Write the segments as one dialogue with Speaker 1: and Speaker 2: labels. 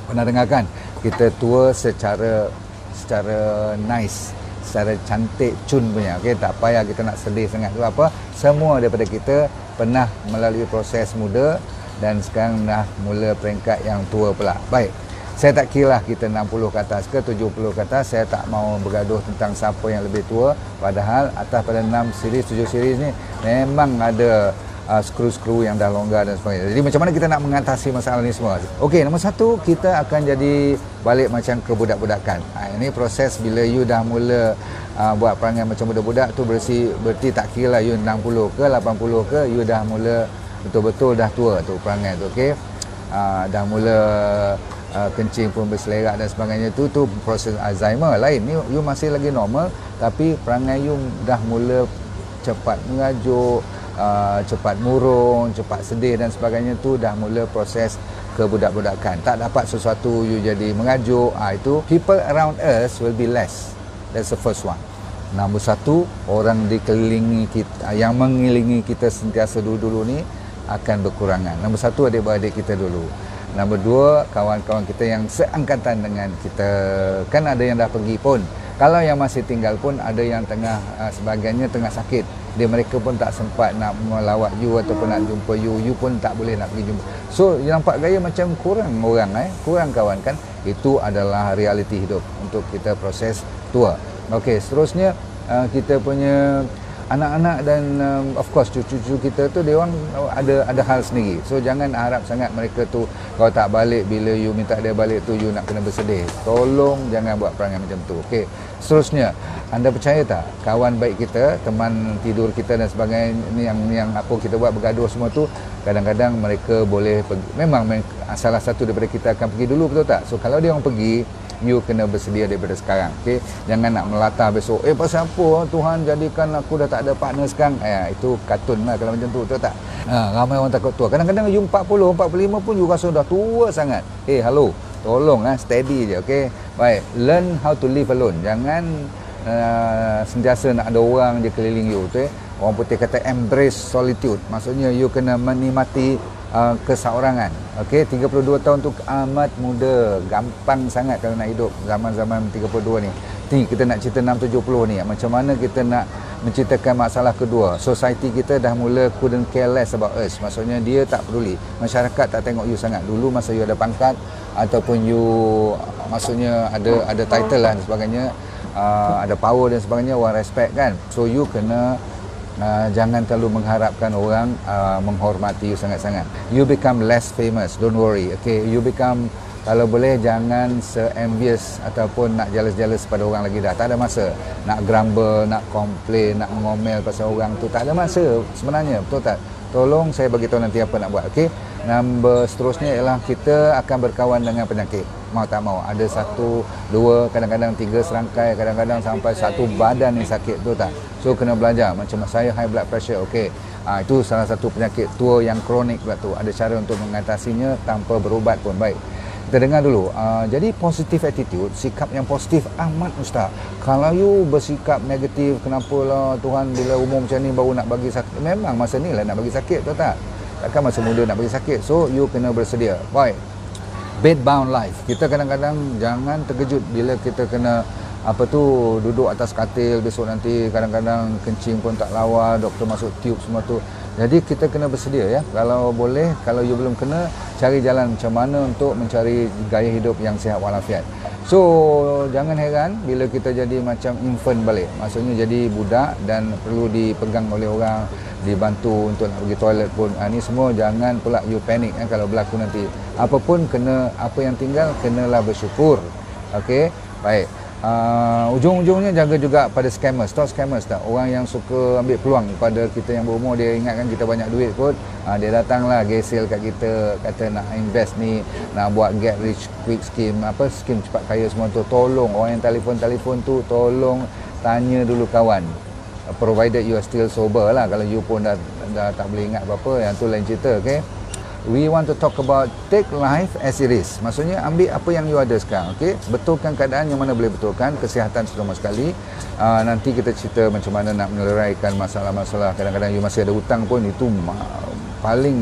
Speaker 1: Pernah dengar kan? Kita tua secara nice, secara cantik, cun punya. Okey, tak payah kita nak sedih sangat. Tu apa? Semua daripada kita pernah melalui proses muda dan sekarang dah mula peringkat yang tua pula. Baik. Saya tak kira lah kita 60 ke atas ke 70 ke atas, saya tak mau bergaduh tentang siapa yang lebih tua. Padahal atas pada 6 series, 7 series ni memang ada skru-skru yang dah longgar dan sebagainya. Jadi macam mana kita nak mengatasi masalah ni semua? Okey, nombor satu, kita akan jadi balik macam kebudak-budakan. Ini proses bila you dah mula buat perangai macam budak-budak tu berarti tak kira lah you 60 ke 80 ke, you dah mula betul-betul dah tua tu perangai tu. Okey, dah mula kencing pun berselerak dan sebagainya, tu proses Alzheimer lain. Ni you masih lagi normal tapi perangai you dah mula cepat mengajuk, cepat murung, cepat sedih dan sebagainya, tu dah mula proses kebudak-budakan. Tak dapat sesuatu you jadi mengajuk, itu people around us will be less. That's the first one. Nombor satu, orang dikelilingi kita, yang mengelilingi kita sentiasa dulu-dulu ni akan berkurangan. Nombor satu, adik-beradik kita dulu. Nombor dua, kawan-kawan kita yang seangkatan dengan kita. Kan ada yang dah pergi pun. Kalau yang masih tinggal pun ada yang tengah, sebahagiannya tengah sakit. Mereka pun tak sempat nak melawat you ataupun nak jumpa you. You pun tak boleh nak pergi jumpa. So, nampak gaya macam kurang orang, kurang kawan kan. Itu adalah realiti hidup untuk kita proses tua. Okey, seterusnya kita punya anak-anak dan of course cucu-cucu kita tu dia orang ada hal sendiri. So jangan harap sangat mereka tu kalau tak balik, bila you minta dia balik tu you nak kena bersedih. Tolong jangan buat perangai macam tu. Okey. Seterusnya, anda percaya tak kawan baik kita, teman tidur kita dan sebagainya ni yang apa kita buat bergaduh semua tu, kadang-kadang mereka boleh pergi. Memang salah satu daripada kita akan pergi dulu, betul tak? So kalau dia orang pergi, you kena bersedia daripada sekarang. Okey, jangan nak melatah besok, pasal apa Tuhan jadikan aku dah tak ada partner sekarang. Itu kartun lah kalau macam tu, betul tak? Ramai orang takut tua. Kadang-kadang you 40, 45 pun you rasa dah tua sangat. Hello, tolong steady je. Okey, baik, learn how to live alone. Jangan sentiasa nak ada orang je keliling you tu. Orang putih kata embrace solitude, maksudnya you kena menikmati keseorangan. Okey, 32 tahun tu amat muda, gampang sangat kalau nak hidup zaman-zaman 32 ni. Kita nak cerita 6-70 ni, macam mana kita nak menceritakan masalah kedua. Society kita dah mula couldn't care less about us, maksudnya dia tak peduli. Masyarakat tak tengok you sangat. Dulu masa you ada pangkat ataupun you maksudnya ada title lah dan sebagainya, ada power dan sebagainya, orang respect kan. So you kena jangan terlalu mengharapkan orang menghormati you sangat-sangat. You become less famous, don't worry. Okay, you become, kalau boleh jangan se-envious ataupun nak jealous-jealous pada orang lagi dah. Tak ada masa nak grumble, nak complain, nak ngomel pasal orang tu. Tak ada masa sebenarnya, betul tak? Tolong saya bagi tahu nanti apa nak buat. Okey. Nombor seterusnya ialah kita akan berkawan dengan penyakit. Mau tak mau, ada 1, 2, kadang-kadang 3 serangkai, kadang-kadang sampai 1 badan yang sakit, betul tak? So kena belajar. Macam saya high blood pressure, okey. Itu salah satu penyakit tua yang kronik pula tu. Ada cara untuk mengatasinya tanpa berubat pun. Baik, kita dengar dulu. Jadi positive attitude, sikap yang positif amat Ustaz. Kalau you bersikap negatif, kenapalah Tuhan bila umur macam ni baru nak bagi sakit. Memang masa ni lah nak bagi sakit, betul tak? Takkan masa muda nak bagi sakit. So you kena bersedia. Baik, bedbound life. Kita kadang-kadang jangan terkejut bila kita kena duduk atas katil besok nanti, kadang-kadang kencing pun tak lawa, doktor masuk tube semua tu. Jadi kita kena bersedia ya. Kalau boleh, kalau you belum kena, cari jalan macam mana untuk mencari gaya hidup yang sihat walafiat. So jangan heran bila kita jadi macam infant balik. Maksudnya jadi budak dan perlu dipegang oleh orang, dibantu untuk nak pergi toilet pun. Ni semua jangan pula you panik kalau berlaku nanti. Apapun kena, apa yang tinggal kenalah bersyukur. Okey, baik. Ujung-ujungnya jaga juga pada scammers. Tahu scammers tak? Orang yang suka ambil peluang pada kita yang berumur. Dia ingatkan kita banyak duit kot, dia datanglah gesel kat kita, kata nak invest ni, nak buat get rich quick scheme, skim cepat kaya semua tu. Tolong orang yang telefon tu, tolong tanya dulu kawan, provided you are still sober lah. Kalau you pun dah tak boleh ingat apa-apa, yang tu lain cerita. Okay, we want to talk about take life as it is. Maksudnya ambil apa yang you ada sekarang. Okay, betulkan keadaan yang mana boleh betulkan. Kesihatan terutama sekali. Nanti kita cerita macam mana nak menyelesaikan masalah-masalah. Kadang-kadang you masih ada hutang pun, itu paling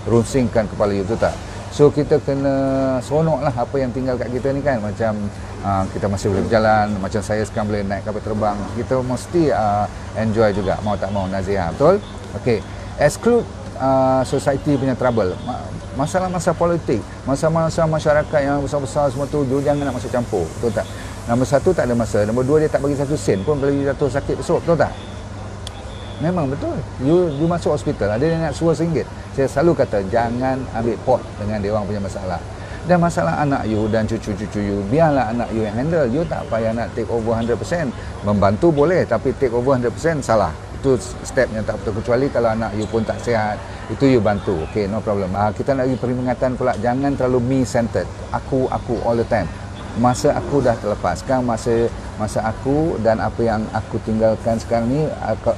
Speaker 1: merusingkan kepala you, tu tak? So kita kena seronok lah apa yang tinggal kat kita ni kan. Macam kita masih boleh berjalan, macam saya sekarang boleh naik kapal terbang, kita mesti enjoy juga, mau tak mau, Nazia, betul? Okey, exclude society punya trouble, masalah-masalah politik, masalah-masalah masyarakat yang besar-besar semua tu, you jangan nak masuk campur, betul tak? Nombor satu, tak ada masa. Nombor dua, dia tak bagi 1 sen pun kalau you jatuh sakit besok, betul tak? Memang betul. You masuk hospital, ada yang nak suruh RM1. Saya selalu kata, jangan ambil pot dengan dia orang punya masalah. Dan masalah anak you dan cucu-cucu you, biarlah anak you yang handle. You tak payah nak take over 100%. Membantu boleh, tapi take over 100% salah. Itu step yang tak betul. Kecuali kalau anak you pun tak sihat, itu you bantu. Okay, no problem. Kita nak bagi peringatan pula, jangan terlalu me-centered. Aku all the time. Masa aku dah terlepas. Sekarang masa aku dan apa yang aku tinggalkan sekarang ni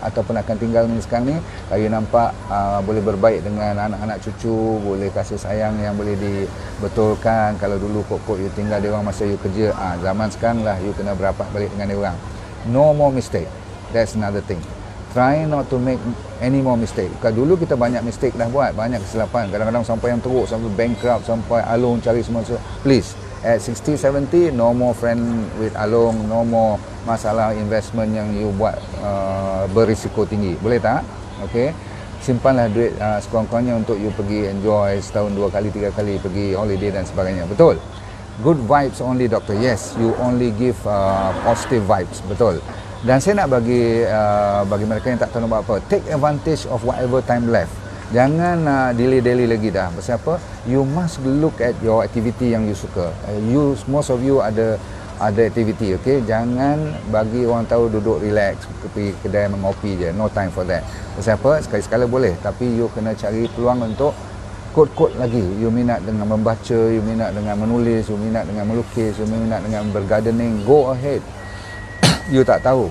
Speaker 1: ataupun akan tinggal ni sekarang ni, you nampak boleh berbaik dengan anak-anak cucu, boleh kasih sayang yang boleh dibetulkan. Kalau dulu kok you tinggal dia orang masa you kerja, zaman sekarang lah you kena berapat balik dengan dia orang. No more mistake. That's another thing. Try not to make any more mistake. Kalau dulu kita banyak mistake dah buat, banyak kesilapan, kadang-kadang sampai yang teruk, sampai bankrupt, sampai Along cari semua. Please, at 60, 70, no more friend with Along, no more masalah investment yang you buat berisiko tinggi. Boleh tak? Okay. Simpanlah duit sekurang-kurangnya untuk you pergi enjoy setahun 2 kali 3 kali pergi holiday dan sebagainya. Betul? Good vibes only, doctor. Yes, you only give positive vibes. Betul. Dan saya nak bagi mereka yang tak tahu nak buat apa, take advantage of whatever time left. Jangan delay lagi dah. Pasal apa? You must look at your activity yang you suka. Most of you ada activity, okay? Jangan bagi orang tahu duduk relax pergi kedai mengopi je. No time for that. Pasal apa? Sekali-sekala boleh, tapi you kena cari peluang untuk kod-kod lagi. You minat dengan membaca, you minat dengan menulis, you minat dengan melukis, you minat dengan bergardening. Go ahead. You tak tahu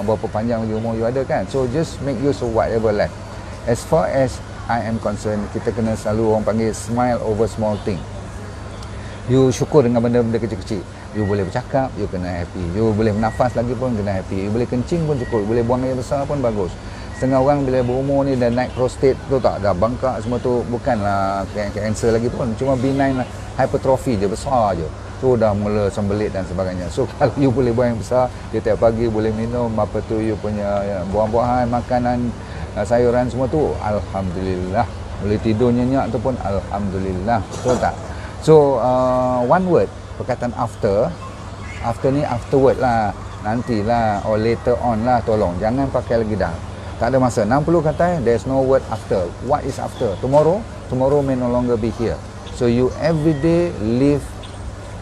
Speaker 1: berapa panjang lagi umur you ada kan. So just make use of whatever left. As far as I am concerned, kita kena selalu orang panggil smile over small thing. You syukur dengan benda-benda kecil-kecil. You boleh bercakap, you kena happy. You boleh bernafas lagi pun kena happy. You boleh kencing pun cukup. You boleh buang air besar pun bagus. Setengah orang bila berumur ni dan naik prostate tu tak, dah bangkak semua tu, bukanlah cancer lagi pun, cuma benign lah, hypertrophy je, besar je. So dah mula sembelit dan sebagainya. So kalau you boleh buang yang besar, you tiap pagi boleh minum apa tu, you punya buah-buahan, makanan, sayuran semua tu, alhamdulillah. Boleh tidur nyenyak tu pun alhamdulillah. Betul tak? So one word, perkataan after ni afterward lah, nantilah or later on lah, tolong jangan pakai lagi dah. Tak ada masa. 60 kata, there's no word after. What is after? Tomorrow may no longer be here. So you everyday live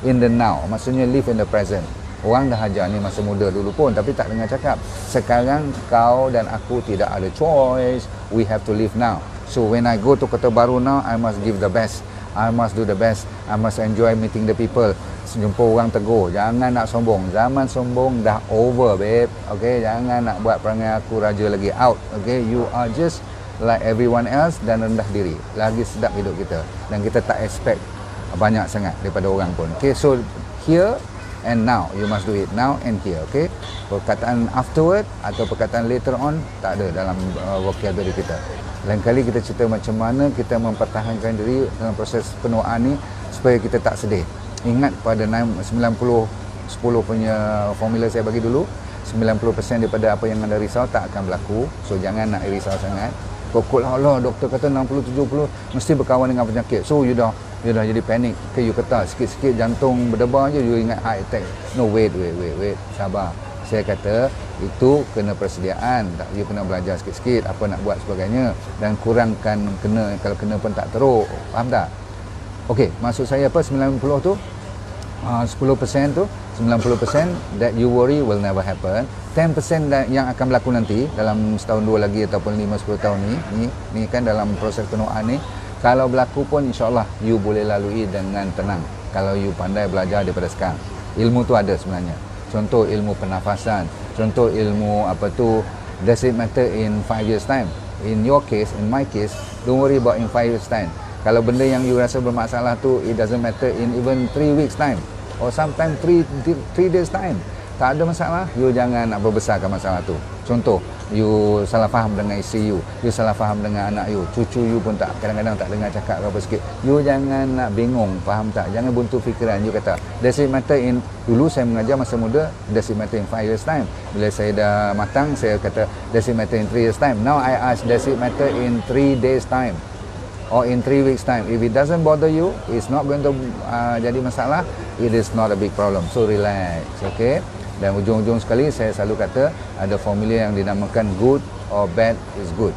Speaker 1: in the now, maksudnya live in the present. Orang dah ajar ni masa muda dulu pun, tapi tak dengar cakap. Sekarang kau dan aku tidak ada choice, we have to live now. So when I go to Kota Baru now, I must give the best, I must do the best, I must enjoy meeting the people. Jumpa orang tegur, jangan nak sombong. Zaman sombong dah over, babe. Okay, jangan nak buat perangai aku raja lagi, out. Okay, you are just like everyone else dan rendah diri. Lagi sedap hidup kita, dan kita tak expect banyak sangat daripada orang pun. Okay, so here and now, you must do it now and here. Okay, perkataan afterward atau perkataan later on tak ada dalam vocabulary kita. Lain kali kita cerita macam mana kita mempertahankan diri dalam proses penuaan ni supaya kita tak sedih. Ingat pada 90-10 punya formula saya bagi dulu, 90% daripada apa yang anda risau tak akan berlaku. So jangan nak risau sangat. Pokok Allah, doktor kata 60-70 mesti berkawan dengan penyakit. So you dah jadi panik. Okay, you kata sikit-sikit jantung berdebar je, you ingat heart attack. No, wait, sabar. Saya kata itu kena persediaan. You kena belajar sikit-sikit apa nak buat sebagainya, dan kurangkan kena, kalau kena pun tak teruk. Faham tak? Okey, maksud saya apa, 90 tu 10% tu, 90% that you worry will never happen. 10% yang akan berlaku nanti dalam setahun dua lagi ataupun 5-10 tahun ni kan dalam proses penuaan ni, kalau berlaku pun insyaAllah you boleh lalui dengan tenang kalau you pandai belajar daripada sekarang. Ilmu tu ada sebenarnya. Contoh ilmu pernafasan, contoh ilmu apa tu, does it matter in 5 years time? In your case, in my case, don't worry about in 5 years time. Kalau benda yang you rasa bermasalah tu, it doesn't matter in even 3 weeks time or sometimes 3 days time, tak ada masalah. You jangan nak berbesarkan masalah tu. Contoh, You salah faham dengan isteri you salah faham dengan anak you, cucu you pun tak, kadang-kadang tak dengar cakap apa sikit. You jangan nak bingung, faham tak? Jangan buntu fikiran. You kata, does it matter in, dulu saya mengajar masa muda, does it matter in 5 years time? Bila saya dah matang, saya kata, does it matter in 3 years time? Now I ask, does it matter in 3 days time? Or in 3 weeks time? If it doesn't bother you, it's not going to jadi masalah, it is not a big problem. So relax, okay? Dan ujung-ujung sekali saya selalu kata ada formula yang dinamakan good or bad is good.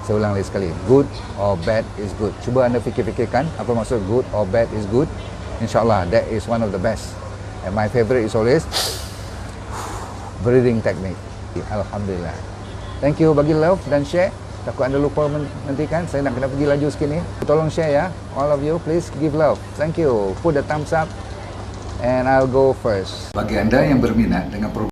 Speaker 1: Saya ulang lagi sekali, good or bad is good. Cuba anda fikir-fikirkan apa maksud good or bad is good. InsyaAllah that is one of the best. And my favorite is always breathing technique. Alhamdulillah. Thank you, bagi love dan share. Takut anda lupa nanti kan, saya nak kena pergi laju sikit ni. Tolong share ya, all of you please give love. Thank you. Put the thumbs up and I'll go first. Bagi anda yang berminat dengan program